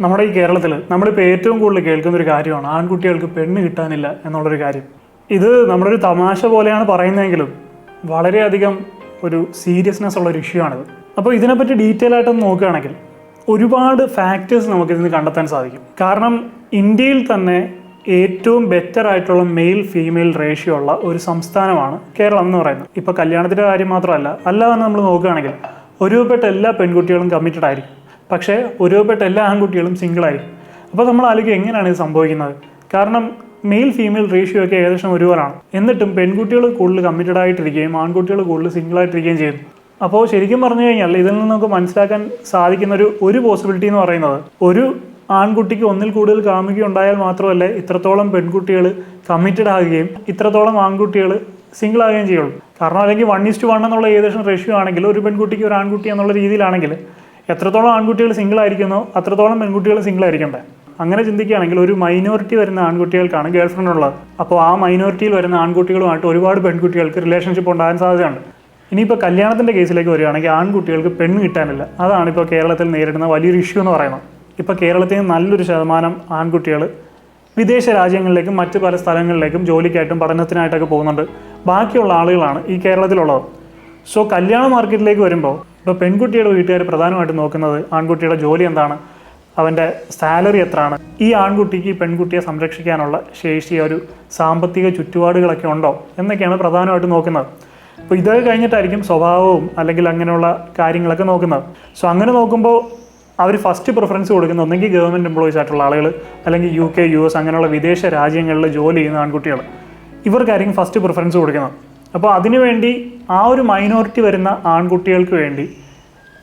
നമ്മുടെ ഈ കേരളത്തിൽ നമ്മളിപ്പോൾ ഏറ്റവും കൂടുതൽ കേൾക്കുന്നൊരു കാര്യമാണ് ആൺകുട്ടികൾക്ക് പെണ്ണ് കിട്ടാനില്ല എന്നുള്ളൊരു കാര്യം. ഇത് നമ്മുടെ ഒരു തമാശ പോലെയാണ് പറയുന്നതെങ്കിലും വളരെയധികം ഒരു സീരിയസ്നെസ് ഉള്ളൊരു ഇഷ്യൂ ആണിത്. അപ്പോൾ ഇതിനെപ്പറ്റി ഡീറ്റെയിൽ ആയിട്ടൊന്ന് നോക്കുകയാണെങ്കിൽ ഒരുപാട് ഫാക്ടേഴ്സ് നമുക്കിതിന് കണ്ടെത്താൻ സാധിക്കും. കാരണം ഇന്ത്യയിൽ തന്നെ ഏറ്റവും ബെറ്റർ ആയിട്ടുള്ള മെയിൽ ഫീമെയിൽ റേഷ്യോ ഉള്ള ഒരു സംസ്ഥാനമാണ് കേരളം എന്ന് പറയുന്നത്. ഇപ്പോൾ കല്യാണത്തിൻ്റെ കാര്യം മാത്രമല്ല, അല്ലാതെ നമ്മൾ നോക്കുകയാണെങ്കിൽ ഒരുപെട്ട എല്ലാ പെൺകുട്ടികളും കമ്മിറ്റഡ് ആയിരിക്കും, പക്ഷേ ഒരുപെട്ട എല്ലാ ആൺകുട്ടികളും സിംഗിൾ ആയിരിക്കും. അപ്പോൾ നമ്മൾ ആലോചിക്കുക എങ്ങനെയാണ് ഇത് സംഭവിക്കുന്നത്? കാരണം മെയിൽ ഫീമെയിൽ റേഷ്യോ ഒക്കെ ഏകദേശം ഒരുപോലാണ്, എന്നിട്ടും പെൺകുട്ടികൾ കൂടുതൽ കമ്മിറ്റഡ് ആയിട്ടിരിക്കുകയും ആൺകുട്ടികൾ കൂടുതൽ സിംഗിൾ ആയിട്ടിരിക്കുകയും ചെയ്യുന്നു. അപ്പോൾ ശരിക്കും പറഞ്ഞു കഴിഞ്ഞാൽ ഇതിൽ നിന്ന് നമുക്ക് മനസ്സിലാക്കാൻ സാധിക്കുന്ന ഒരു പോസിബിലിറ്റി എന്ന് പറയുന്നത്, ഒരു ആൺകുട്ടിക്ക് ഒന്നിൽ കൂടുതൽ കാമുകി ഉണ്ടായാൽ മാത്രമല്ല ഇത്രത്തോളം പെൺകുട്ടികൾ കമ്മിറ്റഡ് ആകുകയും ഇത്രത്തോളം ആൺകുട്ടികൾ സിംഗിൾ ആകുകയും ചെയ്യുള്ളൂ. കാരണം അല്ലെങ്കിൽ 1:1 എന്നുള്ള ഏകദേശം റേഷ്യോ ആണെങ്കിൽ ഒരു പെൺകുട്ടിക്ക് ഒരു ആൺകുട്ടി എന്നുള്ള രീതിയിലാണെങ്കിൽ എത്രത്തോളം ആൺകുട്ടികൾ സിംഗിൾ ആയിരിക്കുന്നോ അത്രത്തോളം പെൺകുട്ടികൾ സിംഗിൾ ആയിരിക്കണ്ടേ? അങ്ങനെ ചിന്തിക്കുകയാണെങ്കിൽ ഒരു മൈനോറിറ്റി വരുന്ന ആൺകുട്ടികൾക്കാണ് ഗേൾ ഫ്രണ്ട് ഉള്ളത്. അപ്പോൾ ആ മൈനോറിറ്റിയിൽ വരുന്ന ആൺകുട്ടികളുമായിട്ട് ഒരുപാട് പെൺകുട്ടികൾക്ക് റിലേഷൻഷിപ്പ് ഉണ്ടാകാൻ സാധ്യതയുണ്ട്. ഇനിയിപ്പോൾ കല്യാണത്തിൻ്റെ കേസിലേക്ക് വരികയാണെങ്കിൽ ആൺകുട്ടികൾക്ക് പെണ്ണ് കിട്ടാനില്ല. അതാണ് ഇപ്പോൾ കേരളത്തിൽ നേരിടുന്ന വലിയൊരു ഇഷ്യൂ എന്ന് പറയുന്നത്. ഇപ്പോൾ കേരളത്തിൽ നല്ലൊരു ശതമാനം ആൺകുട്ടികൾ വിദേശ രാജ്യങ്ങളിലേക്കും മറ്റ് പല സ്ഥലങ്ങളിലേക്കും ജോലിക്കായിട്ടും പഠനത്തിനായിട്ടൊക്കെ പോകുന്നുണ്ട്. ബാക്കിയുള്ള ആളുകളാണ് ഈ കേരളത്തിലുള്ളത്. സോ കല്യാണ മാർക്കറ്റിലേക്ക് വരുമ്പോൾ ഇപ്പോൾ പെൺകുട്ടിയുടെ വീട്ടുകാർ പ്രധാനമായിട്ടും നോക്കുന്നത് ആൺകുട്ടിയുടെ ജോലി എന്താണ്, അവൻ്റെ സാലറി എത്രയാണ്, ഈ ആൺകുട്ടിക്ക് ഈ പെൺകുട്ടിയെ സംരക്ഷിക്കാനുള്ള ശേഷി, ഒരു സാമ്പത്തിക ചുറ്റുപാടുകളൊക്കെ ഉണ്ടോ എന്നൊക്കെയാണ് പ്രധാനമായിട്ടും നോക്കുന്നത്. അപ്പോൾ ഇതൊക്കെ കഴിഞ്ഞിട്ടായിരിക്കും സ്വഭാവവും അല്ലെങ്കിൽ അങ്ങനെയുള്ള കാര്യങ്ങളൊക്കെ നോക്കുന്നത്. സോ അങ്ങനെ നോക്കുമ്പോൾ അവർ ഫസ്റ്റ് പ്രിഫറൻസ് കൊടുക്കുന്നത് ഒന്നെങ്കിൽ ഗവൺമെൻറ് എംപ്ലോയീസ് ആയിട്ടുള്ള ആളുകൾ, അല്ലെങ്കിൽ UK US അങ്ങനെയുള്ള വിദേശ രാജ്യങ്ങളിൽ ജോലി ചെയ്യുന്ന ആൺകുട്ടികൾ, ഇവർക്കായിരിക്കും ഫസ്റ്റ് പ്രിഫറൻസ് കൊടുക്കുന്നത്. അപ്പോൾ അതിനുവേണ്ടി ആ ഒരു മൈനോറിറ്റി വരുന്ന ആൺകുട്ടികൾക്ക് വേണ്ടി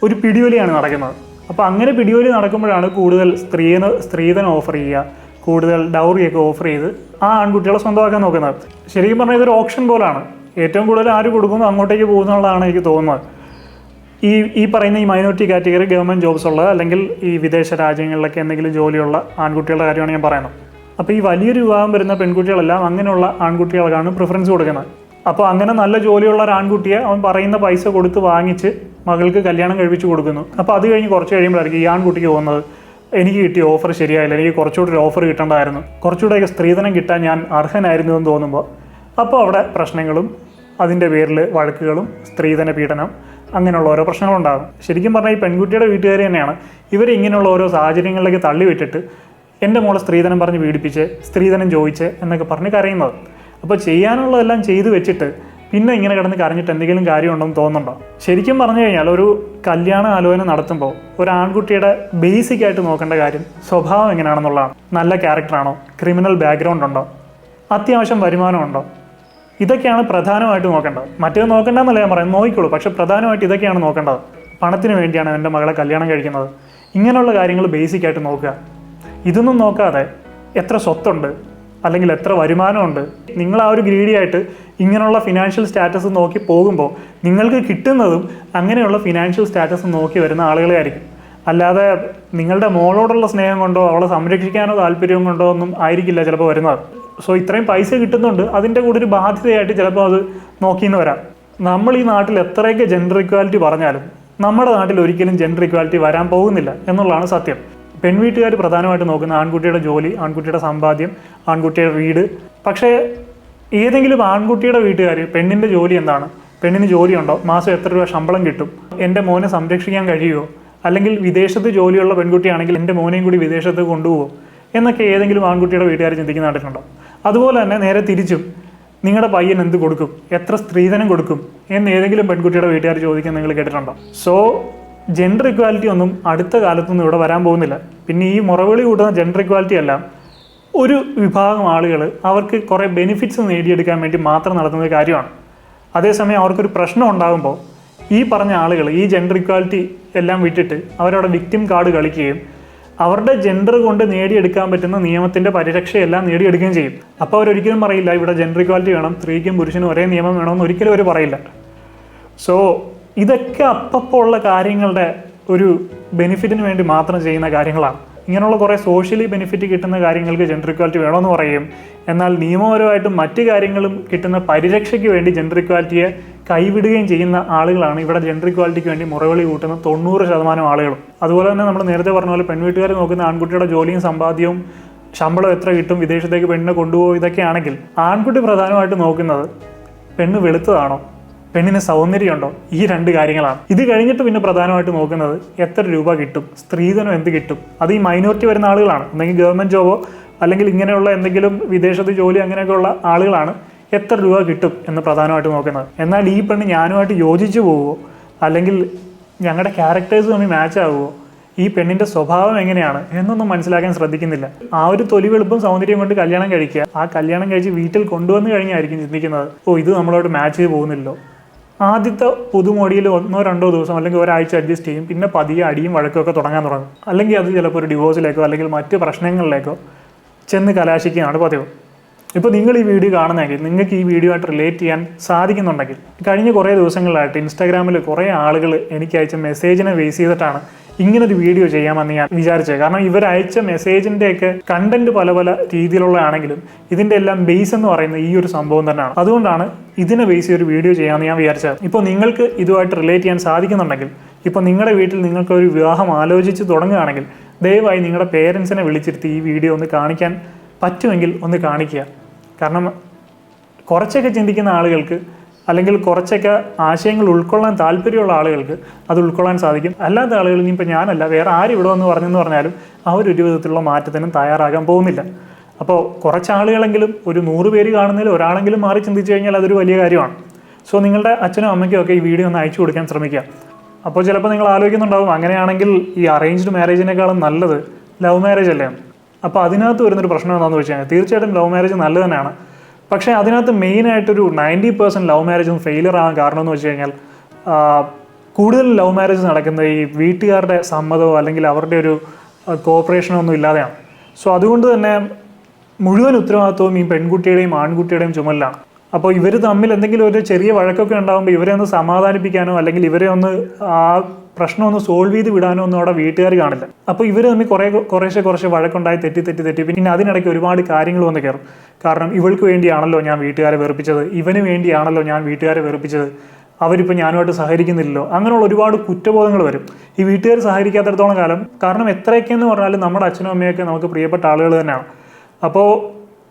ഒരു പിടിവലിയാണ് നടക്കുന്നത്. അപ്പോൾ അങ്ങനെ പിടിവലി നടക്കുമ്പോഴാണ് കൂടുതൽ സ്ത്രീധനം ഓഫർ ചെയ്യുക, കൂടുതൽ ഡൗറിയൊക്കെ ഓഫർ ചെയ്ത് ആ ആൺകുട്ടികളെ സ്വന്തമാക്കാൻ നോക്കുന്നത്. ശരിക്കും പറഞ്ഞാൽ ഇതൊരു ഓപ്ഷൻ പോലാണ്. ഏറ്റവും കൂടുതൽ ആര് കൊടുക്കുന്നു അങ്ങോട്ടേക്ക് പോകുന്നുള്ളതാണ് എനിക്ക് തോന്നുന്നത്. ഈ പറയുന്ന ഈ മൈനോറിറ്റി കാറ്റഗറി ഗവൺമെൻറ് ജോബ്സ് ഉള്ള അല്ലെങ്കിൽ ഈ വിദേശ രാജ്യങ്ങളിലൊക്കെ എന്തെങ്കിലും ജോലിയുള്ള ആൺകുട്ടികളുടെ കാര്യമാണ് ഞാൻ പറയുന്നത്. അപ്പോൾ ഈ വലിയൊരു വിഭാഗം വരുന്ന പെൺകുട്ടികളെല്ലാം അങ്ങനെയുള്ള ആൺകുട്ടികൾക്കാണ് പ്രിഫറൻസ് കൊടുക്കുന്നത്. അപ്പോൾ അങ്ങനെ നല്ല ജോലിയുള്ള ഒരു ആൺകുട്ടിയെ അവൻ പറയുന്ന പൈസ കൊടുത്ത് വാങ്ങിച്ച് മകൾക്ക് കല്യാണം കഴിപ്പിച്ച് കൊടുക്കുന്നു. അപ്പോൾ അത് കഴിഞ്ഞ് കുറച്ച് കഴിയുമ്പോഴായിരിക്കും ഈ ആൺകുട്ടിക്ക് പോകുന്നത്, എനിക്ക് കിട്ടിയ ഓഫർ ശരിയായില്ല, എനിക്ക് കുറച്ചുകൂടി ഒരു ഓഫർ കിട്ടേണ്ടതായിരുന്നു, കുറച്ചുകൂടെയൊക്കെ സ്ത്രീധനം കിട്ടാൻ ഞാൻ അർഹനായിരുന്നു എന്ന് തോന്നുമ്പോൾ അപ്പോൾ അവിടെ പ്രശ്നങ്ങളും അതിൻ്റെ പേരിൽ വഴക്കുകളും സ്ത്രീധന പീഡനം അങ്ങനെയുള്ള ഓരോ പ്രശ്നങ്ങളുണ്ടാകും. ശരിക്കും പറഞ്ഞാൽ ഈ പെൺകുട്ടിയുടെ വീട്ടുകാർ തന്നെയാണ് ഇവരെ ഇങ്ങനെയുള്ള ഓരോ സാഹചര്യങ്ങളിലേക്ക് തള്ളിവിട്ടിട്ട് എൻ്റെ മോളെ സ്ത്രീധനം പറഞ്ഞ് പീഡിപ്പിച്ച് സ്ത്രീധനം ചോദിച്ച് എന്നൊക്കെ പറഞ്ഞ് കരയുന്നത്. അപ്പോൾ ചെയ്യാനുള്ളതെല്ലാം ചെയ്തു വെച്ചിട്ട് പിന്നെ ഇങ്ങനെ കിടന്ന് കരഞ്ഞിട്ട് എന്തെങ്കിലും കാര്യമുണ്ടെന്ന് തോന്നുന്നുണ്ടോ? ശരിക്കും പറഞ്ഞു കഴിഞ്ഞാൽ ഒരു കല്യാണ ആലോചന നടത്തുമ്പോൾ ഒരു ആൺകുട്ടിയുടെ ബേസിക് ആയിട്ട് നോക്കേണ്ട കാര്യം സ്വഭാവം എങ്ങനെയാണെന്നുള്ളതാണ്. നല്ല ക്യാരക്ടറാണോ, ക്രിമിനൽ ബാക്ക്ഗ്രൗണ്ട് ഉണ്ടോ, അത്യാവശ്യം വരുമാനമുണ്ടോ, ഇതൊക്കെയാണ് പ്രധാനമായിട്ട് നോക്കേണ്ടത്. മറ്റേത് നോക്കേണ്ടതെന്നല്ല ഞാൻ പറയുന്നത്, നോക്കിക്കോളൂ, പക്ഷേ പ്രധാനമായിട്ട് ഇതൊക്കെയാണ് നോക്കേണ്ടത്. പണത്തിന് വേണ്ടിയാണ് എൻ്റെ മകളെ കല്യാണം കഴിക്കുന്നത്, ഇങ്ങനെയുള്ള കാര്യങ്ങൾ ബേസിക്കായിട്ട് നോക്കുക. ഇതൊന്നും നോക്കാതെ എത്ര സ്വത്തുണ്ട് അല്ലെങ്കിൽ എത്ര വരുമാനമുണ്ട്, നിങ്ങൾ ആ ഒരു ഗ്രീഡിയായിട്ട് ഇങ്ങനെയുള്ള ഫിനാൻഷ്യൽ സ്റ്റാറ്റസ് നോക്കി പോകുമ്പോൾ നിങ്ങൾക്ക് കിട്ടുന്നതും അങ്ങനെയുള്ള ഫിനാൻഷ്യൽ സ്റ്റാറ്റസ് നോക്കി വരുന്ന ആളുകളെ ആയിരിക്കും. അല്ലാതെ നിങ്ങളുടെ മോളോടുള്ള സ്നേഹം കൊണ്ടോ അവളെ സംരക്ഷിക്കാനോ താല്പര്യം കൊണ്ടോ ഒന്നും ആയിരിക്കില്ല ചിലപ്പോൾ വരുന്നത്. സോ ഇത്രയും പൈസ കിട്ടുന്നുണ്ട്, അതിൻ്റെ കൂടെ ഒരു ബാധ്യതയായിട്ട് ചിലപ്പോൾ അത് നോക്കിയെന്ന് വരാം. നമ്മൾ ഈ നാട്ടിൽ എത്രയൊക്കെ ജെൻഡർ ഇക്വാലിറ്റി പറഞ്ഞാലും നമ്മുടെ നാട്ടിൽ ഒരിക്കലും ജെൻഡർ ഇക്വാലിറ്റി വരാൻ പോകുന്നില്ല എന്നുള്ളതാണ് സത്യം. പെൺവീട്ടുകാർ പ്രധാനമായിട്ട് നോക്കുന്ന ആൺകുട്ടിയുടെ ജോലി, ആൺകുട്ടിയുടെ സമ്പാദ്യം, ആൺകുട്ടിയുടെ വീട്. പക്ഷേ ഏതെങ്കിലും ആൺകുട്ടിയുടെ വീട്ടുകാർ പെണ്ണിൻ്റെ ജോലി എന്താണ്, പെണ്ണിന് ജോലിയുണ്ടോ, മാസം എത്ര രൂപ ശമ്പളം കിട്ടും, എൻ്റെ മോനെ സംരക്ഷിക്കാൻ കഴിയുമോ, അല്ലെങ്കിൽ വിദേശത്ത് ജോലിയുള്ള പെൺകുട്ടിയാണെങ്കിൽ എൻ്റെ മോനെയും കൂടി വിദേശത്ത് കൊണ്ടുപോകുമോ എന്നൊക്കെ ഏതെങ്കിലും ആൺകുട്ടിയുടെ വീട്ടുകാർ ചിന്തിക്കുന്ന കണ്ടിട്ടുണ്ടോ? അതുപോലെ തന്നെ നേരെ തിരിച്ചും നിങ്ങളുടെ പയ്യൻ എന്ത് കൊടുക്കും, എത്ര സ്ത്രീധനം കൊടുക്കും എന്ന് ഏതെങ്കിലും പെൺകുട്ടിയുടെ വീട്ടുകാർ ചോദിക്കാൻ നിങ്ങൾ കേട്ടിട്ടുണ്ടോ? സോ ജെൻഡർ ഇക്വാലിറ്റി ഒന്നും അടുത്ത കാലത്തൊന്നും ഇവിടെ വരാൻ പോകുന്നില്ല. പിന്നെ ഈ മുറവിളി കൂട്ടുന്ന ജെൻഡർ ഇക്വാലിറ്റി എല്ലാം ഒരു വിഭാഗം ആളുകൾ അവർക്ക് കുറേ ബെനിഫിറ്റ്സ് നേടിയെടുക്കാൻ വേണ്ടി മാത്രം നടത്തുന്ന കാര്യമാണ്. അതേസമയം അവർക്കൊരു പ്രശ്നം ഉണ്ടാകുമ്പോൾ ഈ പറഞ്ഞ ആളുകൾ ഈ ജെൻഡർ ഇക്വാലിറ്റി എല്ലാം വിട്ടിട്ട് അവരവിടെ വിക്ടിം കാർഡ് കളിക്കുകയും അവരുടെ ജെൻഡർ കൊണ്ട് നേടിയെടുക്കാൻ പറ്റുന്ന നിയമത്തിൻ്റെ പരിരക്ഷയെല്ലാം നേടിയെടുക്കുകയും ചെയ്യും. അപ്പോൾ അവരൊരിക്കലും പറയില്ല ഇവിടെ ജെൻഡർ ഇക്വാലിറ്റി വേണം, സ്ത്രീക്കും പുരുഷനും ഒരേ നിയമം വേണമെന്ന് ഒരിക്കലും അവർ പറയില്ല. സോ ഇതൊക്കെ അപ്പോൾ ഉള്ള കാര്യങ്ങളുടെ ഒരു ബെനിഫിറ്റിന് വേണ്ടി മാത്രം ചെയ്യുന്ന കാര്യങ്ങളാണ്. ഇങ്ങനെയുള്ള കുറേ സോഷ്യലി ബെനിഫിറ്റ് കിട്ടുന്ന കാര്യങ്ങൾക്ക് ജെൻഡർ ഇക്വാലിറ്റി വേണമെന്ന് പറയും. എന്നാൽ നിയമപരമായിട്ടും മറ്റു കാര്യങ്ങളും കിട്ടുന്ന പരിരക്ഷയ്ക്ക് വേണ്ടി ജെൻഡർ ഇക്വാലിറ്റിയെ കൈവിടുകയും ചെയ്യുന്ന ആളുകളാണ് ഇവിടെ ജെൻഡർ ഇക്വാലിറ്റിക്ക് വേണ്ടി മുറവിളി കൂട്ടുന്ന 90% ആളുകളും. അതുപോലെ തന്നെ നമ്മൾ നേരത്തെ പറഞ്ഞ പോലെ പെൺവീട്ടുകാർ നോക്കുന്ന ആൺകുട്ടിയുടെ ജോലിയും സമ്പാദ്യവും ശമ്പളം എത്ര കിട്ടും, വിദേശത്തേക്ക് പെണ്ണിനെ കൊണ്ടുപോകും, ഇതൊക്കെയാണെങ്കിൽ ആൺകുട്ടി പ്രധാനമായിട്ട് നോക്കുന്നത് പെണ്ണ് വെളുത്തതാണോ, പെണ്ണിന് സൗന്ദര്യമുണ്ടോ, ഈ 2 കാര്യങ്ങളാണ്. ഇത് കഴിഞ്ഞിട്ട് പിന്നെ പ്രധാനമായിട്ട് നോക്കുന്നത് എത്ര രൂപ കിട്ടും, സ്ത്രീധനം എന്ത് കിട്ടും. അത് ഈ മൈനോറിറ്റി വരുന്ന ആളുകളാണ്. ഒന്നെങ്കിൽ ഗവൺമെൻറ് ജോബോ അല്ലെങ്കിൽ ഇങ്ങനെയുള്ള എന്തെങ്കിലും വിദേശത്ത് ജോലി അങ്ങനെയൊക്കെയുള്ള ആളുകളാണ് എത്ര രൂപ കിട്ടും എന്ന് പ്രധാനമായിട്ട് നോക്കുന്നത്. എന്നാൽ ഈ പെണ്ണ് ഞാനുമായിട്ട് യോജിച്ചു പോവുമോ, അല്ലെങ്കിൽ ഞങ്ങളുടെ ക്യാരക്ടേഴ്സ് തമ്മിൽ മാച്ച് ആവുമോ, ഈ പെണ്ണിൻ്റെ സ്വഭാവം എങ്ങനെയാണ് എന്നൊന്നും മനസ്സിലാക്കാൻ ശ്രദ്ധിക്കുന്നില്ല. ആ ഒരു തൊലിവെളുപ്പും സൗന്ദര്യം കൊണ്ട് കല്യാണം കഴിക്കുക, ആ കല്യാണം കഴിച്ച് വീട്ടിൽ കൊണ്ടുവന്ന് കഴിഞ്ഞായിരിക്കും ചിന്തിക്കുന്നത്, ഓ ഇത് നമ്മളോട് മാച്ച് ചെയ്ത് പോകുന്നില്ലോ. ആദ്യത്തെ പുതുമോടിയിൽ 1-2 ദിവസം അല്ലെങ്കിൽ ഒരാഴ്ച അഡ്ജസ്റ്റ് ചെയ്യും, പിന്നെ പതിയെ അടിയും വഴക്കൊക്കെ തുടങ്ങാൻ തുടങ്ങും. അല്ലെങ്കിൽ അത് ചിലപ്പോൾ ഒരു ഡിവോഴ്സിലേക്കോ അല്ലെങ്കിൽ മറ്റ് പ്രശ്നങ്ങളിലേക്കോ ചെന്ന് കലാശിക്കുകയാണ് പതിവ്. ഇപ്പോൾ നിങ്ങൾ ഈ വീഡിയോ കാണുന്നെങ്കിൽ നിങ്ങൾക്ക് ഈ വീഡിയോ ആയിട്ട് റിലേറ്റ് ചെയ്യാൻ സാധിക്കുന്നുണ്ടെങ്കിൽ, കഴിഞ്ഞ കുറേ ദിവസങ്ങളിലായിട്ട് ഇൻസ്റ്റാഗ്രാമിൽ കുറേ ആളുകൾ എനിക്ക് അയച്ച മെസ്സേജിനെ ബേസ് ചെയ്തിട്ടാണ് ഇങ്ങനൊരു വീഡിയോ ചെയ്യാമെന്ന് ഞാൻ വിചാരിച്ചത്. കാരണം ഇവരയച്ച മെസ്സേജിൻ്റെയൊക്കെ കണ്ടന്റ് പല പല രീതിയിലുള്ളതാണെങ്കിലും ഇതിൻ്റെ എല്ലാം ബേസ് എന്ന് പറയുന്നത് ഈ ഒരു സംഭവം തന്നെയാണ്. അതുകൊണ്ടാണ് ഇതിനെ ബേസ് ചെയ്തൊരു വീഡിയോ ചെയ്യാമെന്ന് ഞാൻ വിചാരിച്ചത്. ഇപ്പോൾ നിങ്ങൾക്ക് ഇതുമായിട്ട് റിലേറ്റ് ചെയ്യാൻ സാധിക്കുന്നുണ്ടെങ്കിൽ, ഇപ്പോൾ നിങ്ങളുടെ വീട്ടിൽ നിങ്ങൾക്കൊരു വിവാഹം ആലോചിച്ച് തുടങ്ങുകയാണെങ്കിൽ ദയവായി നിങ്ങളുടെ പേരൻസിനെ വിളിച്ചിരുത്തി ഈ വീഡിയോ ഒന്ന് കാണിക്കാൻ പറ്റുമെങ്കിൽ ഒന്ന് കാണിക്കുക. കാരണം കുറച്ചൊക്കെ ചിന്തിക്കുന്ന ആളുകൾക്ക് അല്ലെങ്കിൽ കുറച്ചൊക്കെ ആശയങ്ങൾ ഉൾക്കൊള്ളാൻ താല്പര്യമുള്ള ആളുകൾക്ക് അത് ഉൾക്കൊള്ളാൻ സാധിക്കും. അല്ലാത്ത ആളുകൾ ഇനിയിപ്പോൾ ഞാനല്ല വേറെ ആരും ഇവിടെ വന്ന് പറഞ്ഞെന്ന് പറഞ്ഞാലും അവരൊരു വിധത്തിലുള്ള മാറ്റത്തിനും തയ്യാറാകാൻ പോകുന്നില്ല. അപ്പോൾ കുറച്ച് ആളുകളെങ്കിലും, ഒരു 100 പേര് കാണുന്നതിൽ ഒരാളെങ്കിലും മാറി ചിന്തിച്ചു കഴിഞ്ഞാൽ അതൊരു വലിയ കാര്യമാണ്. സോ നിങ്ങളുടെ അച്ഛനും അമ്മയ്ക്കും ഒക്കെ ഈ വീഡിയോ ഒന്ന് അയച്ചു കൊടുക്കാൻ ശ്രമിക്കുക. അപ്പോൾ ചിലപ്പോൾ നിങ്ങൾ ആലോചിക്കുന്നുണ്ടാവും, അങ്ങനെയാണെങ്കിൽ ഈ അറേഞ്ച്ഡ് മാരേജിനേക്കാളും നല്ലത് ലവ് മാരേജ് അല്ലേ. അപ്പോൾ അതിനകത്ത് വരുന്നൊരു പ്രശ്നം എന്താണെന്ന് വെച്ച് കഴിഞ്ഞാൽ തീർച്ചയായിട്ടും ലവ് മാരേജ് നല്ലത് തന്നെയാണ്. പക്ഷേ അതിനകത്ത് മെയിനായിട്ടൊരു 90% ലവ് മാരേജും ഫെയിലിയർ ആകാൻ കാരണം എന്ന് വെച്ച് കഴിഞ്ഞാൽ കൂടുതൽ ലവ് മാരേജ് നടക്കുന്നത് ഈ വീട്ടുകാരുടെ സമ്മതമോ അല്ലെങ്കിൽ അവരുടെ ഒരു കോപ്പറേഷനോ ഒന്നും ഇല്ലാതെയാണ്. സോ അതുകൊണ്ട് തന്നെ മുഴുവൻ ഉത്തരവാദിത്വവും ഈ പെൺകുട്ടിയുടെയും ആൺകുട്ടിയുടെയും ചുമലിലാണ്. അപ്പോൾ ഇവർ തമ്മിൽ എന്തെങ്കിലും ഒരു ചെറിയ വഴക്കൊക്കെ ഉണ്ടാകുമ്പോൾ ഇവരെ ഒന്ന് സമാധാനിപ്പിക്കാനോ അല്ലെങ്കിൽ ഇവരെ ഒന്ന് ആ പ്രശ്നം ഒന്ന് സോൾവ് ചെയ്ത് വിടാനോ ഒന്നും അവിടെ വീട്ടുകാർ കാണില്ല. അപ്പോൾ ഇവർ തമ്മിൽ കുറേശ്ശെ വഴക്കുണ്ടായി തെറ്റി പിന്നെ അതിനിടയ്ക്ക് ഒരുപാട് കാര്യങ്ങൾ വന്ന് കയറും. കാരണം ഇവൾക്ക് വേണ്ടിയാണല്ലോ ഞാൻ വീട്ടുകാരെ വെറുപ്പിച്ചത്, ഇവന് വേണ്ടിയാണല്ലോ ഞാൻ വീട്ടുകാരെ വെറുപ്പിച്ചത്, അവരിപ്പോൾ ഞാനുമായിട്ട് സഹകരിക്കുന്നില്ലല്ലോ, അങ്ങനെയുള്ള ഒരുപാട് കുറ്റബോധങ്ങൾ വരും ഈ വീട്ടുകാർ സഹകരിക്കാത്തിടത്തോളം കാലം. കാരണം എത്രയൊക്കെയെന്ന് പറഞ്ഞാലും നമ്മുടെ അച്ഛനും അമ്മയൊക്കെ നമുക്ക് പ്രിയപ്പെട്ട ആളുകൾ തന്നെയാണ്. അപ്പോൾ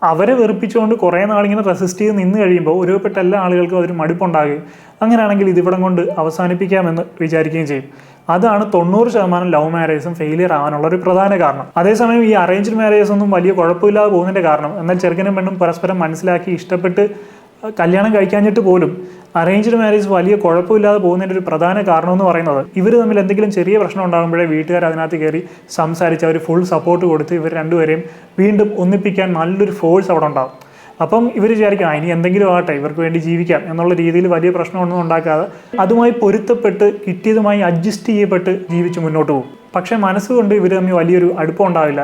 അവരെ വെറുപ്പിച്ചുകൊണ്ട് കുറേ നാളിങ്ങനെ റെസിസ്റ്റ് ചെയ്ത് നിന്ന് കഴിയുമ്പോൾ ഒരുപെട്ട എല്ലാ ആളുകൾക്കും അതൊരു മടുപ്പുണ്ടാകുകയും അങ്ങനെയാണെങ്കിൽ ഇതിവിടം കൊണ്ട് അവസാനിപ്പിക്കാമെന്ന് വിചാരിക്കുകയും ചെയ്യും. അതാണ് 90% ലവ് മാരേജും ഫെയിലിയർ ആവാനുള്ള ഒരു പ്രധാന കാരണം. അതേസമയം ഈ അറേഞ്ച്ഡ് മാരേജസ് ഒന്നും വലിയ കുഴപ്പമില്ലാതെ പോകുന്നതിൻ്റെ കാരണം, എന്നാൽ ചെറുക്കനും പെണ്ണും പരസ്പരം മനസ്സിലാക്കി ഇഷ്ടപ്പെട്ട് കല്യാണം കഴിക്കാഞ്ഞിട്ട് പോലും അറേഞ്ച്ഡ് മാരേജ് വലിയ കുഴപ്പമില്ലാതെ പോകുന്നതിൻ്റെ ഒരു പ്രധാന കാരണം എന്ന് പറയുന്നത് ഇവർ തമ്മിൽ എന്തെങ്കിലും ചെറിയ പ്രശ്നം ഉണ്ടാകുമ്പോഴേ വീട്ടുകാർ അതിനകത്ത് കയറി സംസാരിച്ച് അവർ ഫുൾ സപ്പോർട്ട് കൊടുത്ത് ഇവർ രണ്ടുപേരെയും വീണ്ടും ഒന്നിപ്പിക്കാൻ നല്ലൊരു ഫോഴ്സ് അവിടെ ഉണ്ടാകും. അപ്പം ഇവർ വിചാരിക്കാം ഇനി എന്തെങ്കിലും ആകട്ടെ, ഇവർക്ക് വേണ്ടി ജീവിക്കാം എന്നുള്ള രീതിയിൽ വലിയ പ്രശ്നമൊന്നും ഉണ്ടാക്കാതെ അതുമായി പൊരുത്തപ്പെട്ട് കിട്ടിയതുമായി അഡ്ജസ്റ്റ് ചെയ്യപ്പെട്ട് ജീവിച്ച് മുന്നോട്ട് പോകും. പക്ഷേ മനസ്സുകൊണ്ട് ഇവർ തമ്മിൽ വലിയൊരു അടുപ്പം ഉണ്ടാവില്ല.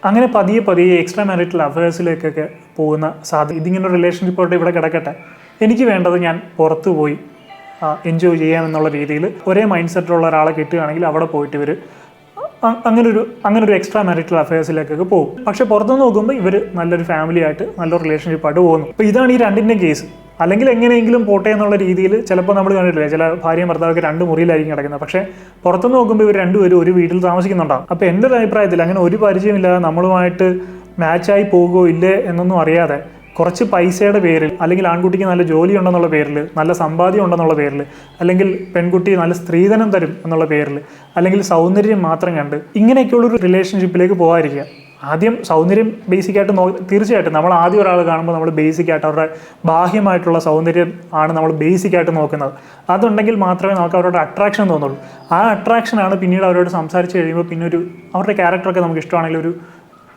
അങ്ങനെ പതിയെ എക്സ്ട്രാ മാരിറ്റൽ അഫയേഴ്സിലേക്കൊക്കെ പോകുന്ന സാധ്യത. ഇതിങ്ങനെ റിലേഷൻഷിപ്പോട്ട് ഇവിടെ കിടക്കട്ടെ, എനിക്ക് വേണ്ടത് ഞാൻ പുറത്തു പോയി എൻജോയ് ചെയ്യാമെന്നുള്ള രീതിയിൽ ഒരേ മൈൻഡ് സെറ്റിലുള്ള ഒരാളെ കിട്ടുകയാണെങ്കിൽ അവിടെ പോയിട്ട് ഇവർ അങ്ങനൊരു എക്സ്ട്രാ മാരിറ്റൽ അഫയേഴ്സിലേക്കൊക്കെ പോകും. പക്ഷെ പുറത്തുനിന്ന് നോക്കുമ്പോൾ ഇവർ നല്ലൊരു ഫാമിലി ആയിട്ട് നല്ലൊരു റിലേഷൻഷിപ്പായിട്ട് പോകുന്നു. അപ്പോൾ ഇതാണ് ഈ രണ്ടിൻ്റെയും കേസ്. അല്ലെങ്കിൽ എങ്ങനെയെങ്കിലും പോട്ടെ എന്നുള്ള രീതിയിൽ ചിലപ്പോൾ നമ്മൾ കണ്ടിട്ടില്ലേ, ചില ഭാര്യയും ഭർത്താവൊക്കെ 2 മുറിയിലായിരിക്കും കിടക്കുന്നത്, പക്ഷേ പുറത്തുനിന്ന് നോക്കുമ്പോൾ ഇവർ രണ്ടുപേരും ഒരു വീട്ടിൽ താമസിക്കുന്നുണ്ടാകും. അപ്പോൾ എൻ്റെ ഒരു അഭിപ്രായത്തിൽ അങ്ങനെ ഒരു പരിചയമില്ലാതെ നമ്മളുമായിട്ട് മാച്ചായി പോകുമോ ഇല്ലേ എന്നൊന്നും അറിയാതെ കുറച്ച് പൈസയുടെ പേരിൽ, അല്ലെങ്കിൽ ആൺകുട്ടിക്ക് നല്ല ജോലി ഉണ്ടെന്നുള്ള പേരിൽ, നല്ല സമ്പാദ്യം ഉണ്ടെന്നുള്ള പേരിൽ, അല്ലെങ്കിൽ പെൺകുട്ടി നല്ല സ്ത്രീധനം തരും എന്നുള്ള പേരിൽ, അല്ലെങ്കിൽ സൗന്ദര്യം മാത്രം കണ്ട് ഇങ്ങനെയൊക്കെയുള്ളൊരു റിലേഷൻഷിപ്പിലേക്ക് പോകാതിരിക്കുക. ആദ്യം സൗന്ദര്യം ബേസിക്കായിട്ട് തീർച്ചയായിട്ടും നമ്മൾ ആദ്യം ഒരാൾ കാണുമ്പോൾ നമ്മൾ ബേസിക്കായിട്ട് അവരുടെ ബാഹ്യമായിട്ടുള്ള സൗന്ദര്യം ആണ് നമ്മൾ ബേസിക്കായിട്ട് നോക്കുന്നത്. അതുണ്ടെങ്കിൽ മാത്രമേ നമുക്ക് അവരോട് അട്രാക്ഷൻ തോന്നുള്ളൂ. ആ അട്രാക്ഷനാണ് പിന്നീട് അവരോട് സംസാരിച്ച് കഴിയുമ്പോൾ പിന്നെ അവരുടെ ക്യാരക്ടറൊക്കെ നമുക്ക് ഇഷ്ടമാണെങ്കിൽ ഒരു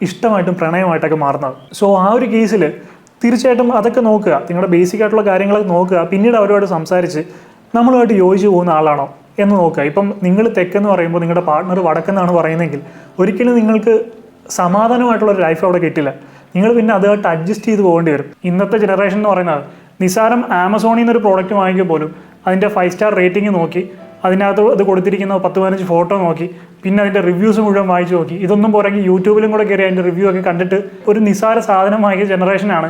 ഇഷ്ടമായിട്ടും പ്രണയമായിട്ടൊക്കെ മാറുന്നത്. സോ ആ ഒരു കേസിൽ തീർച്ചയായിട്ടും അതൊക്കെ നോക്കുക, നിങ്ങളുടെ ബേസിക് ആയിട്ടുള്ള കാര്യങ്ങളൊക്കെ നോക്കുക. പിന്നീട് അവരോട് സംസാരിച്ച് നമ്മളുമായിട്ട് യോജിച്ച് പോകുന്ന ആളാണോ എന്ന് നോക്കുക. ഇപ്പം നിങ്ങൾ തെക്കെന്ന് പറയുമ്പോൾ നിങ്ങളുടെ പാർട്ട്ണർ വടക്കെന്നാണ് പറയുന്നതെങ്കിൽ ഒരിക്കലും നിങ്ങൾക്ക് സമാധാനമായിട്ടുള്ളൊരു ലൈഫ് അവിടെ കിട്ടില്ല. നിങ്ങൾ പിന്നെ അതുമായിട്ട് അഡ്ജസ്റ്റ് ചെയ്ത് പോകേണ്ടി വരും. ഇന്നത്തെ ജനറേഷൻ എന്ന് പറയുന്നത് നിസ്സാരം ആമസോണിൽ നിന്നൊരു പ്രോഡക്റ്റ് വാങ്ങിക്കുക പോലും അതിൻ്റെ 5 സ്റ്റാർ റേറ്റിംഗ് നോക്കി അതിനകത്ത് അത് കൊടുത്തിരിക്കുന്ന 10-15 ഫോട്ടോ നോക്കി, പിന്നെ അതിൻ്റെ റിവ്യൂസ് മുഴുവൻ വായിച്ച് നോക്കി. ഇതൊന്നും പോരെങ്കിൽ യൂട്യൂബിലും കൂടെ കയറി അതിൻ്റെ റിവ്യൂ ഒക്കെ കണ്ടിട്ട് ഒരു നിസ്സാര സാധനമായ ജനറേഷനാണ്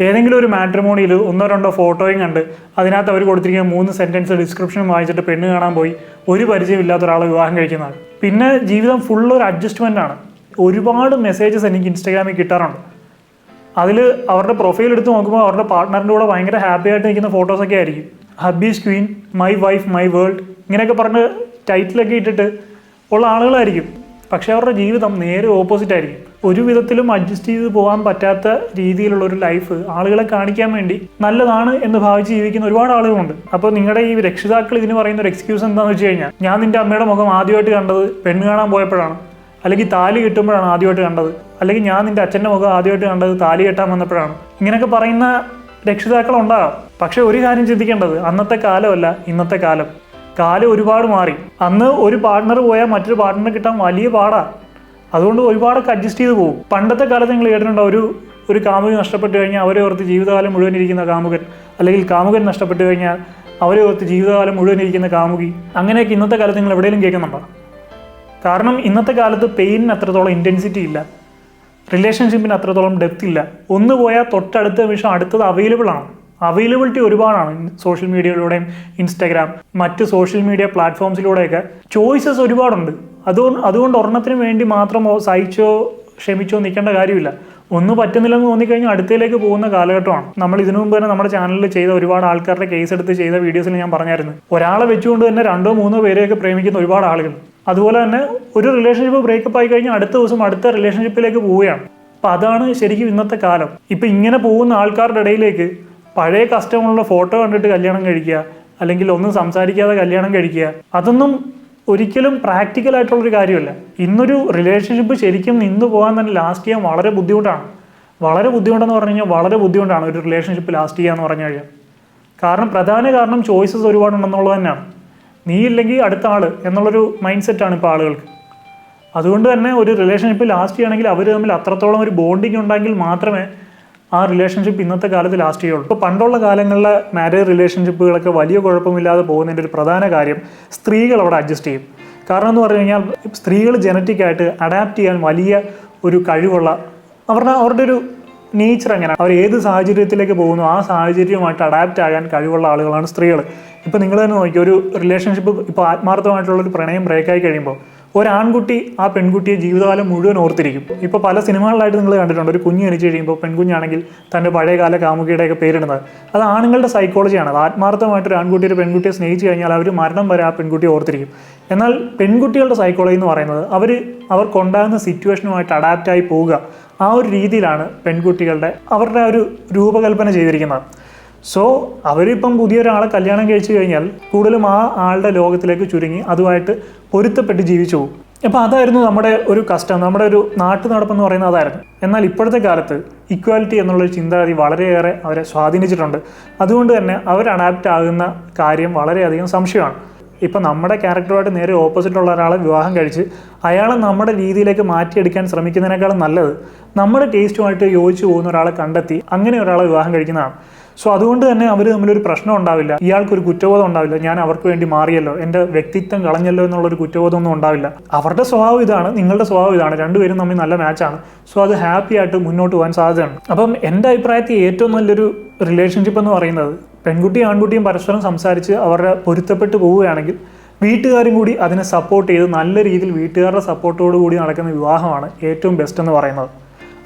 ഏതെങ്കിലും ഒരു മാട്രിമോണിയിൽ 1-2 ഫോട്ടോയും കണ്ട് അതിനകത്ത് അവർ കൊടുത്തിരിക്കുന്ന 3 സെൻറ്റൻസ് ഡിസ്ക്രിപ്ഷനും വായിച്ചിട്ട് പെണ്ണ് കാണാൻ പോയി ഒരു പരിചയമില്ലാത്ത ഒരാളെ വിവാഹം കഴിക്കുന്നതാണ്. പിന്നെ ജീവിതം ഫുള്ള് ഒരു അഡ്ജസ്റ്റ്മെൻ്റ് ആണ്. ഒരുപാട് മെസ്സേജസ് എനിക്ക് ഇൻസ്റ്റാഗ്രാമിൽ കിട്ടാറുണ്ട്. അതിൽ അവരുടെ പ്രൊഫൈൽ എടുത്ത് നോക്കുമ്പോൾ അവരുടെ പാർട്ട്ണറിൻ്റെ കൂടെ ഭയങ്കര ഹാപ്പി ആയിട്ട് നിൽക്കുന്ന ഫോട്ടോസൊക്കെ ആയിരിക്കും. Hubby's queen, my wife, my world, ഇങ്ങനെയൊക്കെ പറഞ്ഞ് ടൈറ്റിലൊക്കെ ഇട്ടിട്ട് ഉള്ള ആളുകളായിരിക്കും. പക്ഷേ അവരുടെ ജീവിതം നേരെ ഓപ്പോസിറ്റ് ആയിരിക്കും. ഒരു വിധത്തിലും അഡ്ജസ്റ്റ് ചെയ്ത് പോകാൻ പറ്റാത്ത രീതിയിലുള്ളൊരു ലൈഫ് ആളുകളെ കാണിക്കാൻ വേണ്ടി നല്ലതാണ് എന്ന് ഭാവിച്ച് ജീവിക്കുന്ന ഒരുപാട് ആളുകളുണ്ട്. അപ്പോൾ നിങ്ങളുടെ ഈ രക്ഷിതാക്കൾ ഇതിന് പറയുന്ന ഒരു എക്സ്ക്യൂസ് എന്താണെന്ന് വെച്ച് കഴിഞ്ഞാൽ, ഞാൻ നിൻ്റെ അമ്മയുടെ മുഖം ആദ്യമായിട്ട് കണ്ടത് പെണ്ണ് കാണാൻ പോയപ്പോഴാണ്, അല്ലെങ്കിൽ താലി കെട്ടുമ്പോഴാണ് ആദ്യമായിട്ട് കണ്ടത്, അല്ലെങ്കിൽ ഞാൻ നിൻ്റെ അച്ഛൻ്റെ മുഖം ആദ്യമായിട്ട് കണ്ടത് താലി കെട്ടാൻ വന്നപ്പോഴാണ്, ഇങ്ങനെയൊക്കെ പറയുന്ന രക്ഷിതാക്കളുണ്ടാകാം. പക്ഷെ ഒരു കാര്യം ചിന്തിക്കേണ്ടത്, അന്നത്തെ കാലമല്ല ഇന്നത്തെ കാലം. കാലം ഒരുപാട് മാറി. അന്ന് ഒരു പാർട്ട്ണർ പോയാൽ മറ്റൊരു പാർട്ട്ണറെ കിട്ടാൻ വലിയ പാടാണ്. അതുകൊണ്ട് ഒരുപാടൊക്കെ അഡ്ജസ്റ്റ് ചെയ്ത് പോകും. പണ്ടത്തെ കാലത്ത് നിങ്ങൾ കേട്ടിട്ടുണ്ടോ, ഒരു കാമുകൻ നഷ്ടപ്പെട്ട് കഴിഞ്ഞാൽ അവരെ ഓർത്ത് ജീവിതകാലം മുഴുവൻ ഇരിക്കുന്ന കാമുകൻ, അല്ലെങ്കിൽ കാമുകൻ നഷ്ടപ്പെട്ട് കഴിഞ്ഞാൽ അവരെ ഓർത്ത് ജീവിതകാലം മുഴുവൻ ഇരിക്കുന്ന കാമുകി. അങ്ങനെയൊക്കെ ഇന്നത്തെ കാലത്ത് നിങ്ങൾ എവിടെയെങ്കിലും കേൾക്കുന്നുണ്ടോ? കാരണം ഇന്നത്തെ കാലത്ത് പെയിനിന് അത്രത്തോളം ഇൻറ്റൻസിറ്റി ഇല്ല, റിലേഷൻഷിപ്പിന് അത്രത്തോളം ഡെപ്ത് ഇല്ല. ഒന്ന് പോയാൽ തൊട്ടടുത്ത നിമിഷം അടുത്തത് അവൈലബിൾ ആണ്. അവൈലബിലിറ്റി ഒരുപാടാണ്. സോഷ്യൽ മീഡിയയിലൂടെയും ഇൻസ്റ്റാഗ്രാം, മറ്റ് സോഷ്യൽ മീഡിയ പ്ലാറ്റ്ഫോംസിലൂടെയൊക്കെ ചോയ്സസ് ഒരുപാടുണ്ട്. അതുകൊണ്ട് ഒരെണ്ണത്തിന് വേണ്ടി മാത്രം സഹിച്ചോ ക്ഷമിച്ചോ നിൽക്കേണ്ട കാര്യമില്ല. ഒന്നും പറ്റുന്നില്ലെന്ന് തോന്നിക്കഴിഞ്ഞാൽ അടുത്തയിലേക്ക് പോകുന്ന കാലഘട്ടമാണ്. നമ്മൾ ഇതിനു മുമ്പ് തന്നെ നമ്മുടെ ചാനലിൽ ചെയ്ത ഒരുപാട് ആൾക്കാരുടെ കേസ് എടുത്ത് ചെയ്ത വീഡിയോസിൽ ഞാൻ പറഞ്ഞായിരുന്നു, ഒരാളെ വെച്ചുകൊണ്ട് തന്നെ 2-3 പേരെയൊക്കെ പ്രേമിക്കുന്ന ഒരുപാട് ആളുകൾ. അതുപോലെ തന്നെ ഒരു റിലേഷൻഷിപ്പ് ബ്രേക്കപ്പ് ആയി കഴിഞ്ഞാൽ അടുത്ത ദിവസം അടുത്ത റിലേഷൻഷിപ്പിലേക്ക് പോവുകയാണ്. അപ്പം അതാണ് ശരിക്കും ഇന്നത്തെ കാലം. ഇപ്പം ഇങ്ങനെ പോകുന്ന ആൾക്കാരുടെ ഇടയിലേക്ക് പഴയ കസ്റ്റമുള്ള ഫോട്ടോ കണ്ടിട്ട് കല്യാണം കഴിക്കുക, അല്ലെങ്കിൽ ഒന്നും സംസാരിക്കാതെ കല്യാണം കഴിക്കുക, അതൊന്നും ഒരിക്കലും പ്രാക്ടിക്കൽ ആയിട്ടുള്ളൊരു കാര്യമല്ല. ഇന്നൊരു റിലേഷൻഷിപ്പ് ശരിക്കും നിന്ന് പോകാൻ തന്നെ ലാസ്റ്റ് ചെയ്യാൻ വളരെ ബുദ്ധിമുട്ടാണ്. വളരെ ബുദ്ധിമുട്ടെന്ന് പറഞ്ഞു കഴിഞ്ഞാൽ വളരെ ബുദ്ധിമുട്ടാണ് ഒരു റിലേഷൻഷിപ്പ് ലാസ്റ്റ് ചെയ്യുക എന്ന് പറഞ്ഞു കഴിഞ്ഞാൽ. പ്രധാന കാരണം ചോയ്സസ് ഒരുപാടുണ്ടെന്നുള്ളത് തന്നെയാണ്. നീ ഇല്ലെങ്കിൽ അടുത്ത ആൾ എന്നുള്ളൊരു മൈൻഡ് സെറ്റാണ് ഇപ്പോൾ ആളുകൾക്ക്. അതുകൊണ്ട് തന്നെ ഒരു റിലേഷൻഷിപ്പ് ലാസ്റ്റ് ചെയ്യണമെങ്കിൽ അവർ തമ്മിൽ അത്രത്തോളം ഒരു ബോണ്ടിങ് ഉണ്ടെങ്കിൽ മാത്രമേ ആ റിലേഷൻഷിപ്പ് ഇന്നത്തെ കാലത്ത് ലാസ്റ്റ് ചെയ്യുള്ളൂ. ഇപ്പോൾ പണ്ടുള്ള കാലങ്ങളിലെ മാരേജ് റിലേഷൻഷിപ്പുകളൊക്കെ വലിയ കുഴപ്പമില്ലാതെ പോകുന്നതിൻ്റെ ഒരു പ്രധാന കാര്യം സ്ത്രീകൾ അവിടെ അഡ്ജസ്റ്റ് ചെയ്യും. കാരണം എന്ന് പറഞ്ഞു കഴിഞ്ഞാൽ സ്ത്രീകൾ ജനറ്റിക്കായിട്ട് അഡാപ്റ്റ് ചെയ്യാൻ വലിയ ഒരു കഴിവുള്ള, അവരുടെ ഒരു നേച്ചർ എങ്ങനെയാണ്, അവർ ഏത് സാഹചര്യത്തിലേക്ക് പോകുന്നു ആ സാഹചര്യവുമായിട്ട് അഡാപ്റ്റ് ആകാൻ കഴിവുള്ള ആളുകളാണ് സ്ത്രീകൾ. ഇപ്പോൾ നിങ്ങൾ തന്നെ നോക്കി, ഒരു റിലേഷൻഷിപ്പ് ഇപ്പോൾ ആത്മാർത്ഥമായിട്ടുള്ളൊരു പ്രണയം ബ്രേക്കായി കഴിയുമ്പോൾ ഒരാൺകുട്ടി ആ പെൺകുട്ടിയെ ജീവിതകാലം മുഴുവൻ ഓർത്തിരിക്കും. ഇപ്പോൾ പല സിനിമകളിലായിട്ട് നിങ്ങൾ കണ്ടിട്ടുണ്ട്, ഒരു കുഞ്ഞ് ജനിച്ച് കഴിയുമ്പോൾ പെൺകുഞ്ഞാണെങ്കിൽ തൻ്റെ പഴയകാല കാമുകിയുടെയൊക്കെ പേരിടുന്നത്. അത് ആണുങ്ങളുടെ സൈക്കോളജിയാണ്. അത് ആത്മാർത്ഥമായിട്ട് ഒരു ആൺകുട്ടി ഒരു പെൺകുട്ടിയെ സ്നേഹിച്ച് കഴിഞ്ഞാൽ അവർ മരണം വരെ ആ പെൺകുട്ടിയെ ഓർത്തിരിക്കും. എന്നാൽ പെൺകുട്ടികളുടെ സൈക്കോളജി എന്ന് പറയുന്നത് അവർക്കുണ്ടാകുന്ന സിറ്റുവേഷനുമായിട്ട് അഡാപ്റ്റായി പോവുക, ആ ഒരു രീതിയിലാണ് പെൺകുട്ടികളുടെ അവരുടെ ഒരു രൂപകൽപ്പന ചെയ്തിരിക്കുന്നത്. സോ അവരിപ്പം പുതിയൊരാളെ കല്യാണം കഴിച്ചു കഴിഞ്ഞാൽ കൂടുതലും ആ ആളുടെ ലോകത്തിലേക്ക് ചുരുങ്ങി അതുമായിട്ട് പൊരുത്തപ്പെട്ട് ജീവിച്ചു പോകും. അപ്പോൾ അതായിരുന്നു നമ്മുടെ ഒരു കസ്റ്റം, നമ്മുടെ ഒരു നാട്ടു നടപ്പെന്ന് പറയുന്നത് അതായിരുന്നു. എന്നാൽ ഇപ്പോഴത്തെ കാലത്ത് ഇക്വാലിറ്റി എന്നുള്ളൊരു ചിന്താഗതി വളരെയേറെ അവരെ സ്വാധീനിച്ചിട്ടുണ്ട്. അതുകൊണ്ട് തന്നെ അവർ അഡാപ്റ്റ് ആകുന്ന കാര്യം വളരെയധികം സംശയമാണ്. ഇപ്പം നമ്മുടെ ക്യാരക്ടറുമായിട്ട് നേരെ ഓപ്പോസിറ്റുള്ള ഒരാളെ വിവാഹം കഴിച്ച് അയാളെ നമ്മുടെ രീതിയിലേക്ക് മാറ്റിയെടുക്കാൻ ശ്രമിക്കുന്നതിനേക്കാളും നല്ലത് നമ്മുടെ ടേസ്റ്റുമായിട്ട് യോജിച്ച് പോകുന്ന ഒരാളെ കണ്ടെത്തി അങ്ങനെ ഒരാളെ വിവാഹം കഴിക്കുന്നതാണ്. സോ അതുകൊണ്ട് തന്നെ അവർ തമ്മിലൊരു പ്രശ്നം ഉണ്ടാവില്ല, ഇയാൾക്കൊരു കുറ്റബോധം ഉണ്ടാവില്ല, ഞാൻ അവർക്ക് വേണ്ടി മാറിയല്ലോ, എൻ്റെ വ്യക്തിത്വം കളഞ്ഞല്ലോ എന്നുള്ളൊരു കുറ്റബോധമൊന്നും ഉണ്ടാവില്ല. അവരുടെ സ്വഭാവം ഇതാണ്, നിങ്ങളുടെ സ്വഭാവം ഇതാണ്, രണ്ടുപേരും തമ്മിൽ നല്ല മാച്ചാണ്. സോ അത് ഹാപ്പി ആയിട്ട് മുന്നോട്ട് പോകാൻ സാധ്യതയാണ്. അപ്പം എൻ്റെ അഭിപ്രായത്തിൽ ഏറ്റവും നല്ലൊരു റിലേഷൻഷിപ്പ് എന്ന് പറയുന്നത് പെൺകുട്ടിയും ആൺകുട്ടിയും പരസ്പരം സംസാരിച്ച് അവരുടെ പൊരുത്തപ്പെട്ട് പോവുകയാണെങ്കിൽ വീട്ടുകാരും കൂടി അതിനെ സപ്പോർട്ട് ചെയ്ത് നല്ല രീതിയിൽ വീട്ടുകാരുടെ സപ്പോർട്ടോടു കൂടി നടക്കുന്ന വിവാഹമാണ് ഏറ്റവും ബെസ്റ്റ് എന്ന് പറയുന്നത്.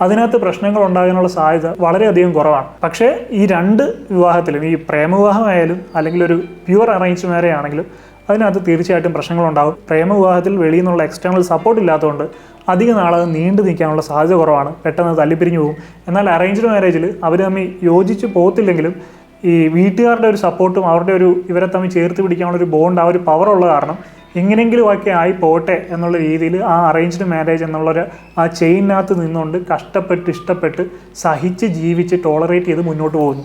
അതിനകത്ത് പ്രശ്നങ്ങൾ ഉണ്ടാകാനുള്ള സാധ്യത വളരെയധികം കുറവാണ്. പക്ഷേ ഈ രണ്ട് വിവാഹത്തിലും, ഈ പ്രേമവിവാഹമായാലും അല്ലെങ്കിൽ ഒരു പ്യുവർ അറേഞ്ച് മാരേജ് ആണെങ്കിലും അതിനകത്ത് തീർച്ചയായിട്ടും പ്രശ്നങ്ങളുണ്ടാകും. പ്രേമവിവാഹത്തിൽ വെളിയിൽ നിന്നുള്ള എക്സ്റ്റേണൽ സപ്പോർട്ട് ഇല്ലാത്തതുകൊണ്ട് അധിക നാളത് നീണ്ടു നിൽക്കാനുള്ള സാധ്യത കുറവാണ്, പെട്ടെന്ന് തല്ലിപ്പിരിഞ്ഞു പോകും. എന്നാൽ അറേഞ്ച്ഡ് മാരേജിൽ അവർ തമ്മിൽ യോജിച്ച് പോകത്തില്ലെങ്കിലും ഈ വീട്ടുകാരുടെ ഒരു സപ്പോർട്ടും അവരുടെ ഇവരെ തമ്മിൽ ചേർത്ത് പിടിക്കാനുള്ളൊരു ബോണ്ട്, ആ ഒരു പവറുള്ള കാരണം എങ്ങനെയെങ്കിലും ഒക്കെ ആയി പോട്ടെ എന്നുള്ള രീതിയിൽ ആ അറേഞ്ച്ഡ് മാരേജ് എന്നുള്ളൊരു ആ ചെയിനകത്ത് നിന്നുകൊണ്ട് കഷ്ടപ്പെട്ട് ഇഷ്ടപ്പെട്ട് സഹിച്ച് ജീവിച്ച് ടോളറേറ്റ് ചെയ്ത് മുന്നോട്ട് പോകുന്നു.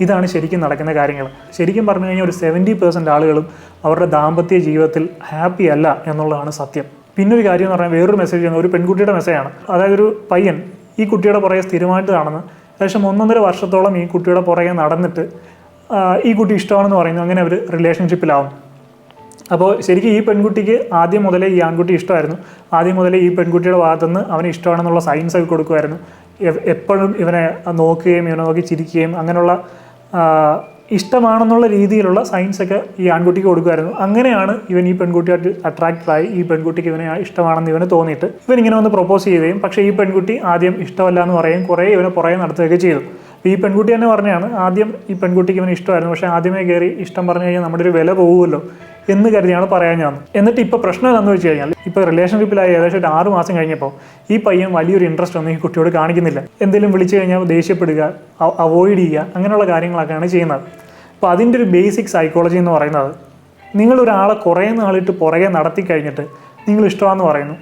ഇതാണ് ശരിക്കും നടക്കുന്ന കാര്യങ്ങൾ. ശരിക്കും പറഞ്ഞു കഴിഞ്ഞാൽ ഒരു 70% ആളുകളും അവരുടെ ദാമ്പത്യ ജീവിതത്തിൽ ഹാപ്പി അല്ല എന്നുള്ളതാണ് സത്യം. പിന്നൊരു കാര്യം എന്ന് പറഞ്ഞാൽ വേറൊരു മെസ്സേജ് ആണ്, ഒരു പെൺകുട്ടിയുടെ മെസ്സേജാണ്. അതായത് ഒരു പയ്യൻ ഈ കുട്ടിയുടെ പുറകെ സ്ഥിരമായിട്ട് നടന്ന് ഏകദേശം 1.5 വർഷത്തോളം ഈ കുട്ടിയുടെ പുറകെ നടന്നിട്ട് ഈ കുട്ടി ഇഷ്ടമാണെന്ന് പറയുന്നു. അങ്ങനെ അവർ റിലേഷൻഷിപ്പിലാവും. അപ്പോൾ ശരിക്കും ഈ പെൺകുട്ടിക്ക് ആദ്യം മുതലേ ഈ ആൺകുട്ടി ഇഷ്ടമായിരുന്നു. ആദ്യം മുതലേ ഈ പെൺകുട്ടിയുടെ ഭാഗത്തുനിന്ന് അവന് ഇഷ്ടമാണെന്നുള്ള സൈൻസ് ഒക്കെ കൊടുക്കുമായിരുന്നു. എപ്പോഴും ഇവനെ നോക്കുകയും ഇവനെ നോക്കി ചിരിക്കുകയും അങ്ങനെയുള്ള ഇഷ്ടമാണെന്നുള്ള രീതിയിലുള്ള സൈൻസൊക്കെ ഈ ആൺകുട്ടിക്ക് കൊടുക്കുമായിരുന്നു. അങ്ങനെയാണ് ഇവൻ ഈ പെൺകുട്ടിയായിട്ട് അട്രാക്റ്റഡായി ഈ പെൺകുട്ടിക്ക് ഇവനെ ഇഷ്ടമാണെന്ന് ഇവന് തോന്നിയിട്ട് ഇവൻ ഇങ്ങനെ വന്ന് പ്രൊപ്പോസ് ചെയ്യുകയും, പക്ഷേ ഈ പെൺകുട്ടി ആദ്യം ഇഷ്ടമല്ല എന്ന് പറയുകയും കുറേ ഇവനെ പുറകെ നടത്തുകയൊക്കെ ചെയ്തു. അപ്പോൾ ഈ പെൺകുട്ടി തന്നെ പറഞ്ഞാണ് ആദ്യം ഈ പെൺകുട്ടിക്ക് ഇവന് ഇഷ്ടമായിരുന്നു, പക്ഷേ ആദ്യമേ കയറി ഇഷ്ടം പറഞ്ഞു കഴിഞ്ഞാൽ നമ്മുടെ ഒരു വില പോകുമല്ലോ എന്ന് കരുതിയാണ് പറയാൻ ഞാൻ. എന്നിട്ട് ഇപ്പോൾ പ്രശ്നം എന്താണെന്ന് വെച്ച് കഴിഞ്ഞാൽ ഇപ്പോൾ റിലേഷൻഷിപ്പിലായി ഏകദേശം ഒരു 6 മാസം കഴിഞ്ഞപ്പോൾ ഈ പയ്യൻ വലിയൊരു ഇൻട്രസ്റ്റ് ഒന്നും ഈ കുട്ടിയോട് കാണിക്കുന്നില്ല. എന്തെങ്കിലും വിളിച്ചു കഴിഞ്ഞാൽ ദേഷ്യപ്പെടുക, അവോയ്ഡ് ചെയ്യുക, അങ്ങനെയുള്ള കാര്യങ്ങളൊക്കെയാണ് ചെയ്യുന്നത്. അപ്പോൾ അതിൻ്റെ ഒരു ബേസിക് സൈക്കോളജി എന്ന് പറയുന്നത്, നിങ്ങളൊരാളെ കുറേ നാളിട്ട് പുറകെ നടത്തി കഴിഞ്ഞിട്ട് നിങ്ങൾ ഇഷ്ടമാണെന്ന് പറയുന്നു,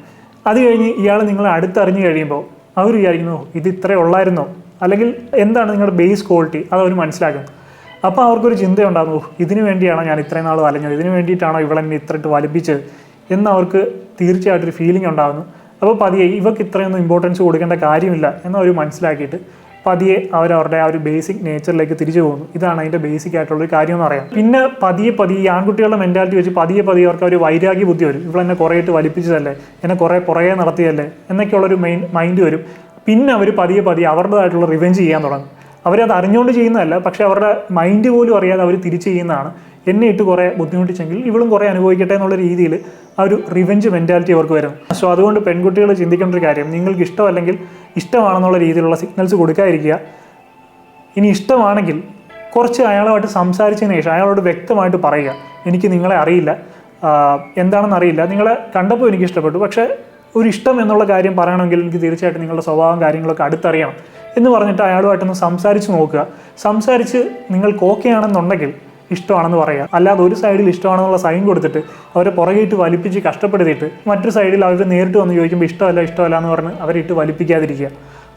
അത് കഴിഞ്ഞ് ഇയാൾ നിങ്ങളെ അടുത്തറിഞ്ഞ് കഴിയുമ്പോൾ അവർ വിചാരിക്കുന്നു ഇത് ഇത്രേ ഉള്ളായിരുന്നോ, അല്ലെങ്കിൽ എന്താണ് നിങ്ങളുടെ ബേസ് ക്വാളിറ്റി, അത് അവർ മനസ്സിലാക്കും. അപ്പോൾ അവർക്കൊരു ചിന്തയുണ്ടാകുന്നു, ഇതിനു വേണ്ടിയാണോ ഞാൻ ഇത്രയും നാൾ വലഞ്ഞത്, ഇതിനു വേണ്ടിയിട്ടാണോ ഇവളെന്നെ ഇത്രയിട്ട് വലിപ്പിച്ചത് എന്നവർക്ക് തീർച്ചയായിട്ടൊരു ഫീലിംഗ് ഉണ്ടാകുന്നു. അപ്പോൾ പതിയെ ഇവർക്ക് ഇത്രയൊന്നും ഇമ്പോർട്ടൻസ് കൊടുക്കേണ്ട കാര്യമില്ല എന്നവർ മനസ്സിലാക്കിയിട്ട് പതിയെ അവരവരുടെ ആ ഒരു ബേസിക് നേച്ചറിലേക്ക് തിരിച്ചു പോകുന്നു. ഇതാണ് അതിൻ്റെ ബേസിക് ആയിട്ടുള്ളൊരു കാര്യം എന്ന് പറയാം. പിന്നെ പതിയെ ഈ ആൺകുട്ടികളുടെ മെൻറ്റാലിറ്റി വെച്ച് പതിയെ അവർക്ക് ഒരു വൈരാഗ്യ ബുദ്ധി വരും. ഇവളെന്നെ കുറേ ഇട്ട് വലിപ്പിച്ചതല്ലേ, എന്നെ കുറേ പുറകെ നടത്തിയല്ലേ എന്നൊക്കെയുള്ളൊരു മൈൻഡ് വരും. പിന്നെ അവർ പതിയെ അവരുടേതായിട്ടുള്ള റിവെഞ്ച് ചെയ്യാൻ തുടങ്ങും. അവരത് അറിഞ്ഞുകൊണ്ട് ചെയ്യുന്നതല്ല, പക്ഷേ അവരുടെ മൈൻഡ് പോലും അറിയാതെ അവർ തിരിച്ച് ചെയ്യുന്നതാണ്. എന്നെ ഇട്ട് കുറേ ബുദ്ധിമുട്ടിച്ചെങ്കിൽ ഇവളും കുറേ അനുഭവിക്കട്ടെ എന്നുള്ള രീതിയിൽ ആ ഒരു റിവെഞ്ച് മെൻറ്റാലിറ്റി അവർക്ക് വരും. സോ അതുകൊണ്ട് പെൺകുട്ടികൾ ചിന്തിക്കേണ്ട ഒരു കാര്യം, നിങ്ങൾക്ക് ഇഷ്ടമല്ലെങ്കിൽ ഇഷ്ടമാണെന്നുള്ള രീതിയിലുള്ള സിഗ്നൽസ് കൊടുക്കാതിരിക്കുക. ഇനി ഇഷ്ടമാണെങ്കിൽ കുറച്ച് അയാളുമായിട്ട് സംസാരിച്ചതിന് ശേഷം അയാളോട് വ്യക്തമായിട്ട് പറയുക, എനിക്ക് നിങ്ങളെ അറിയില്ല, എന്താണെന്ന് അറിയില്ല, നിങ്ങളെ കണ്ടപ്പോൾ എനിക്ക് ഇഷ്ടപ്പെട്ടു, പക്ഷേ ഒരു ഇഷ്ടം എന്നുള്ള കാര്യം പറയണമെങ്കിൽ എനിക്ക് തീർച്ചയായിട്ടും നിങ്ങളുടെ സ്വഭാവം കാര്യങ്ങളൊക്കെ അടുത്തറിയണം എന്ന് പറഞ്ഞിട്ട് അയാളുമായിട്ടൊന്ന് സംസാരിച്ച് നോക്കുക. സംസാരിച്ച് നിങ്ങൾക്ക് ഓക്കെ ആണെന്നുണ്ടെങ്കിൽ ഇഷ്ടമാണെന്ന് പറയുക. അല്ലാതെ ഒരു സൈഡിൽ ഇഷ്ടമാണെന്നുള്ള സൈൻ കൊടുത്തിട്ട് അവരെ പുറകെയിട്ട് വലിപ്പിച്ച് കഷ്ടപ്പെടുത്തിയിട്ട് മറ്റൊരു സൈഡിൽ അവർ നേരിട്ട് വന്ന് ചോദിക്കുമ്പോൾ ഇഷ്ടമല്ല എന്ന് പറഞ്ഞ് അവരിട്ട് വലിപ്പിക്കാതിരിക്കുക.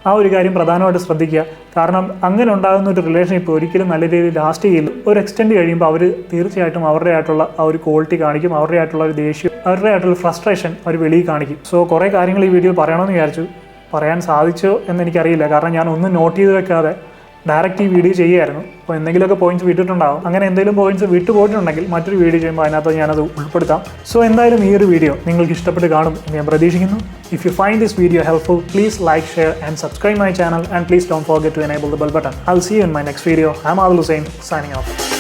ആ ഒരു കാര്യം പ്രധാനമായിട്ട് ശ്രദ്ധിക്കുക. കാരണം അങ്ങനെ ഉണ്ടാകുന്ന ഒരു റിലേഷൻഷിപ്പ് ഒരിക്കലും നല്ല രീതിയിൽ ലാസ്റ്റ് ചെയ്യില്ല. ഒരു എക്സ്റ്റെൻഡ് കഴിയുമ്പോൾ അവർ തീർച്ചയായിട്ടും അവരുടെ ആയിട്ടുള്ള ആ ഒരു ക്വാളിറ്റി കാണിക്കും, അവരുടെ ആയിട്ടുള്ള ഒരു ദേഷ്യം, അവരുടെ ആയിട്ടുള്ള ഫ്രസ്ട്രേഷൻ അവർ വെളിയിൽ കാണിക്കും. സോ കുറേ കാര്യങ്ങൾ ഈ വീഡിയോയിൽ പറയണമെന്ന് വിചാരിച്ചു. പറയാൻ സാധിച്ചോ എന്നെനിക്കറിയില്ല, കാരണം ഞാൻ ഒന്നും നോട്ട് ചെയ്ത് വെക്കാതെ ഡയറക്റ്റ് ഈ വീഡിയോ ചെയ്യുമായിരുന്നു. അപ്പോൾ എന്തെങ്കിലുമൊക്കെ പോയിന്റ്സ് വിട്ടിട്ടുണ്ടാവും. അങ്ങനെ എന്തെങ്കിലും പോയിന്റ്സ് വിട്ടുപോയിട്ടുണ്ടെങ്കിൽ മറ്റൊരു വീഡിയോ ചെയ്യുമ്പോൾ അതിനകത്ത് ഞാനത് ഉൾപ്പെടുത്താം. സോ എന്തായാലും ഈ ഒരു വീഡിയോ നിങ്ങൾക്ക് ഇഷ്ടപ്പെട്ട് കാണും എന്ന് ഞാൻ പ്രതീക്ഷിക്കുന്നു. If you find this video helpful, please like, share and subscribe my channel, and please don't forget to enable the bell button. I'll see you in my next video. I'm Adil Hussain signing off.